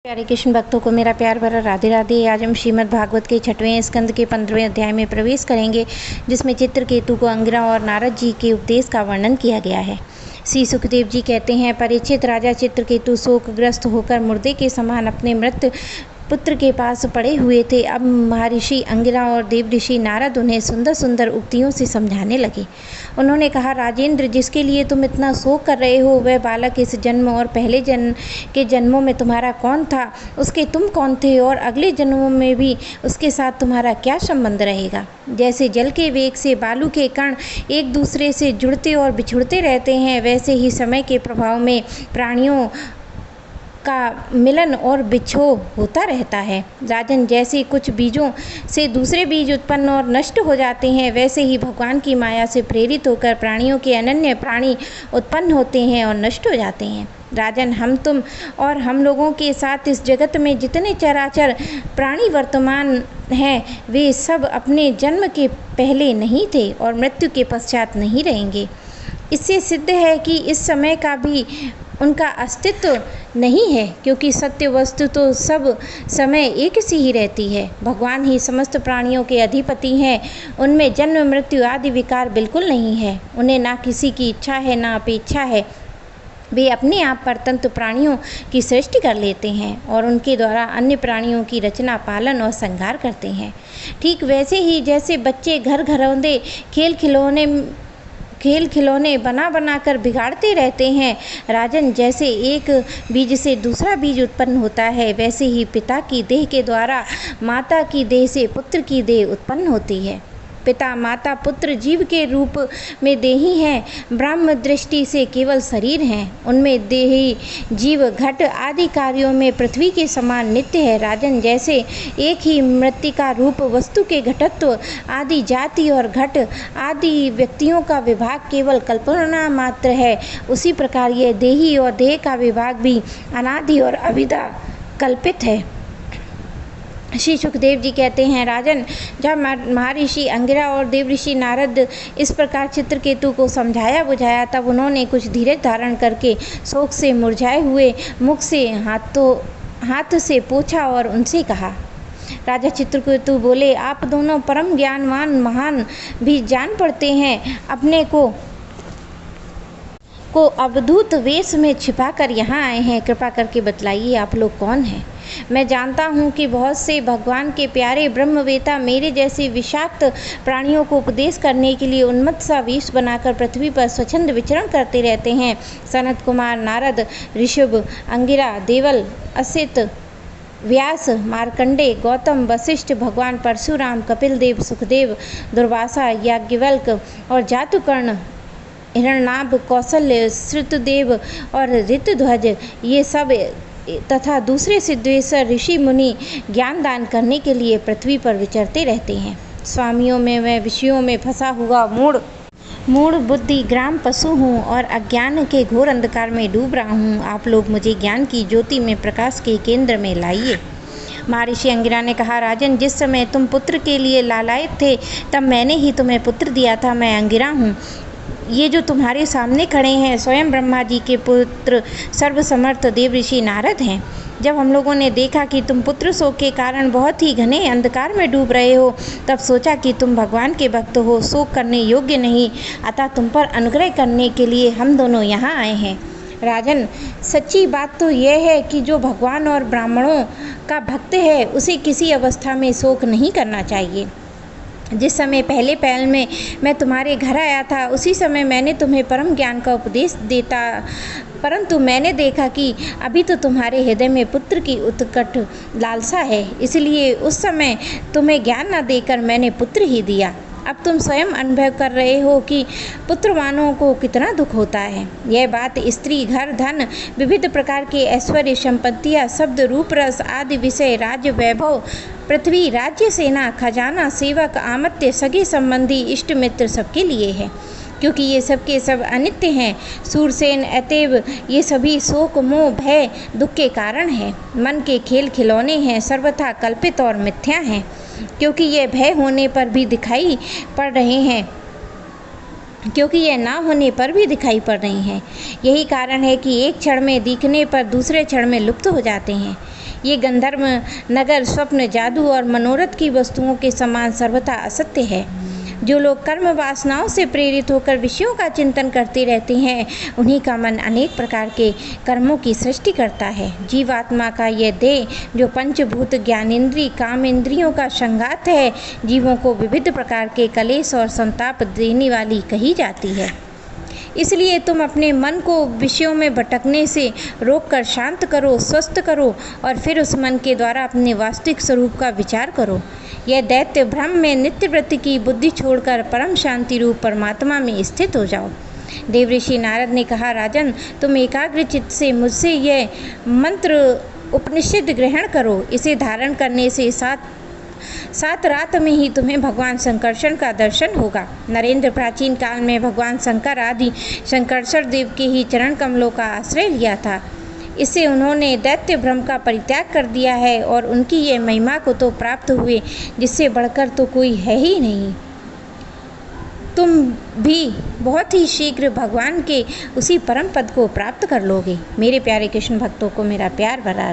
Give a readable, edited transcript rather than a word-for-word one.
प्यारे कृष्ण भक्तों को मेरा प्यार भरा राधे राधे। आज हम श्रीमद् भागवत के 6वें स्कंद के 15वें अध्याय में प्रवेश करेंगे, जिसमें चित्रकेतु को अंगिरा और नारद जी के उपदेश का वर्णन किया गया है। श्री सुखदेव जी कहते हैं, परीक्षित राजा चित्रकेतु शोकग्रस्त होकर मुर्दे के समान अपने मृत पुत्र के पास पड़े हुए थे। अब महर्षि अंगिरा और देव ऋषि नारद उन्हें सुंदर सुंदर उक्तियों से समझाने लगे। उन्होंने कहा, राजेंद्र, जिसके लिए तुम इतना शोक कर रहे हो, वह बालक इस जन्म और पहले जन्म के जन्मों में तुम्हारा कौन था, उसके तुम कौन थे, और अगले जन्मों में भी उसके साथ तुम्हारा क्या संबंध रहेगा। जैसे जल के वेग से बालू के कण एक दूसरे से जुड़ते और बिछुड़ते रहते हैं, वैसे ही समय के प्रभाव में प्राणियों का मिलन और बिछोह होता रहता है। राजन, जैसे कुछ बीजों से दूसरे बीज उत्पन्न और नष्ट हो जाते हैं, वैसे ही भगवान की माया से प्रेरित होकर प्राणियों के अनन्य प्राणी उत्पन्न होते हैं और नष्ट हो जाते हैं। राजन, हम तुम और हम लोगों के साथ इस जगत में जितने चराचर प्राणी वर्तमान हैं, वे सब अपने जन्म के पहले नहीं थे और मृत्यु के पश्चात नहीं रहेंगे। इससे सिद्ध है कि इस समय का भी उनका अस्तित्व नहीं है, क्योंकि सत्य वस्तु तो सब समय एक सी ही रहती है। भगवान ही समस्त प्राणियों के अधिपति हैं। उनमें जन्म मृत्यु आदि विकार बिल्कुल नहीं है। उन्हें ना किसी की इच्छा है ना अपेक्षा है। वे अपने आप परतंत्र प्राणियों की सृष्टि कर लेते हैं और उनके द्वारा अन्य प्राणियों की रचना, पालन और संहार करते हैं। ठीक वैसे ही जैसे बच्चे घर घरौंदे खेल खिलौने बना बना कर बिगाड़ते रहते हैं, राजन, जैसे एक बीज से दूसरा बीज उत्पन्न होता है, वैसे ही पिता की देह के द्वारा माता की देह से पुत्र की देह उत्पन्न होती है। पिता माता पुत्र जीव के रूप में देही हैं, ब्रह्म दृष्टि से केवल शरीर हैं। उनमें देही जीव घट आदि कार्यों में पृथ्वी के समान नित्य है। राजन, जैसे एक ही मृत्तिका रूप वस्तु के घटत्व आदि जाति और घट आदि व्यक्तियों का विभाग केवल कल्पना मात्र है, उसी प्रकार यह देही और देह का विभाग भी अनादि और अविदा कल्पित है। श्री सुखदेव जी कहते हैं, राजन, जब महर्षि अंगिरा और देव ऋषि नारद इस प्रकार चित्रकेतु को समझाया बुझाया, तब उन्होंने कुछ धीरज धारण करके शोक से मुरझाए हुए मुख से हाथ से पोंछा और उनसे कहा। राजा चित्रकेतु बोले, आप दोनों परम ज्ञानवान महान भी जान पड़ते हैं, अपने को अवधूत वेश में छिपाकर यहाँ आए हैं। कृपा करके बतलाइए, आप लोग कौन हैं। मैं जानता हूँ कि बहुत से भगवान के प्यारे ब्रह्मवेता मेरे जैसे विषाक्त प्राणियों को उपदेश करने के लिए उन्मत्त सा वेश बनाकर पृथ्वी पर स्वच्छंद विचरण करते रहते हैं। सनत कुमार, नारद, ऋषभ, अंगिरा, देवल, असित, व्यास, मार्कंडे, गौतम, वशिष्ठ, भगवान परशुराम, कपिल देव, सुखदेव, दुर्वासा, याज्ञवल्क और जातुकर्ण, हिरण्याभ, कौशल्य, श्रुतदेव और ऋतध्वज, ये सब तथा दूसरे सिद्धेश्वर ऋषि मुनि ज्ञान दान करने के लिए पृथ्वी पर विचरते रहते हैं। स्वामियों में मैं विषयों में फंसा हुआ मूढ़ बुद्धि ग्राम पशु हूँ और अज्ञान के घोर अंधकार में डूब रहा हूँ। आप लोग मुझे ज्ञान की ज्योति में प्रकाश के केंद्र में लाइए। महर्षि अंगिरा ने कहा, राजन, जिस समय तुम पुत्र के लिए लालायित थे, तब मैंने ही तुम्हें पुत्र दिया था। मैं अंगिरा हूँ। ये जो तुम्हारे सामने खड़े हैं, स्वयं ब्रह्मा जी के पुत्र सर्वसमर्थ देव ऋषि नारद हैं। जब हम लोगों ने देखा कि तुम पुत्र शोक के कारण बहुत ही घने अंधकार में डूब रहे हो, तब सोचा कि तुम भगवान के भक्त हो, शोक करने योग्य नहीं, अतः तुम पर अनुग्रह करने के लिए हम दोनों यहाँ आए हैं। राजन, सच्ची बात तो यह है कि जो भगवान और ब्राह्मणों का भक्त है, उसे किसी अवस्था में शोक नहीं करना चाहिए। जिस समय पहले पहल में मैं तुम्हारे घर आया था, उसी समय मैंने तुम्हें परम ज्ञान का उपदेश देता, परंतु मैंने देखा कि अभी तो तुम्हारे हृदय में पुत्र की उत्कट लालसा है, इसलिए उस समय तुम्हें ज्ञान न देकर मैंने पुत्र ही दिया। अब तुम स्वयं अनुभव कर रहे हो कि पुत्रवानों को कितना दुख होता है। यह बात स्त्री, घर, धन, विविध प्रकार के ऐश्वर्य, संपत्तियाँ, शब्द, रूप, रस आदि विषय, राज्य, वैभव, पृथ्वी, राज्य, सेना, खजाना, सेवक, आमत्य, सगे संबंधी, इष्ट मित्र सबके लिए है, क्योंकि ये सब के सब अनित्य हैं। सूरसेन, अतएव ये सभी शोक, मोह, भय, दुख के कारण हैं। मन के खेल खिलौने हैं, सर्वथा कल्पित और मिथ्या हैं, क्योंकि ये भय होने पर भी दिखाई पड़ रहे हैं, क्योंकि यह ना होने पर भी दिखाई पड़ रही हैं। यही कारण है कि एक क्षण में दिखने पर दूसरे क्षण में लुप्त हो जाते हैं। ये गंधर्व नगर स्वप्न, जादू और मनोरथ की वस्तुओं के समान सर्वथा असत्य है। जो लोग कर्म वासनाओं से प्रेरित होकर विषयों का चिंतन करते रहते हैं, उन्हीं का मन अनेक प्रकार के कर्मों की सृष्टि करता है। जीवात्मा का यह देह, जो पंचभूत ज्ञानेंद्रिय काम इंद्रियों का संघात है, जीवों को विविध प्रकार के कलेश और संताप देने वाली कही जाती है। इसलिए तुम अपने मन को विषयों में भटकने से रोककर शांत करो, स्वस्थ करो और फिर उस मन के द्वारा अपने वास्तविक स्वरूप का विचार करो। यह दैत्य भ्रम में नित्य वृत्ति की बुद्धि छोड़कर परम शांति रूप परमात्मा में स्थित हो जाओ। देवऋषि नारद ने कहा, राजन, तुम एकाग्र चित्त से मुझसे यह मंत्र उपनिषद ग्रहण करो। इसे धारण करने से सात रात में ही तुम्हें भगवान शंकरषण का दर्शन होगा। नरेंद्र प्राचीन काल में भगवान शंकर आदि शंकरषण देव के ही चरण कमलों का आश्रय लिया था। इससे उन्होंने दैत्य भ्रम का परित्याग कर दिया है और उनकी ये महिमा को तो प्राप्त हुए जिससे बढ़कर तो कोई है ही नहीं। तुम भी बहुत ही शीघ्र भगवान के उसी परम पद को प्राप्त कर लोगे। मेरे प्यारे कृष्ण भक्तों को मेरा प्यार भरा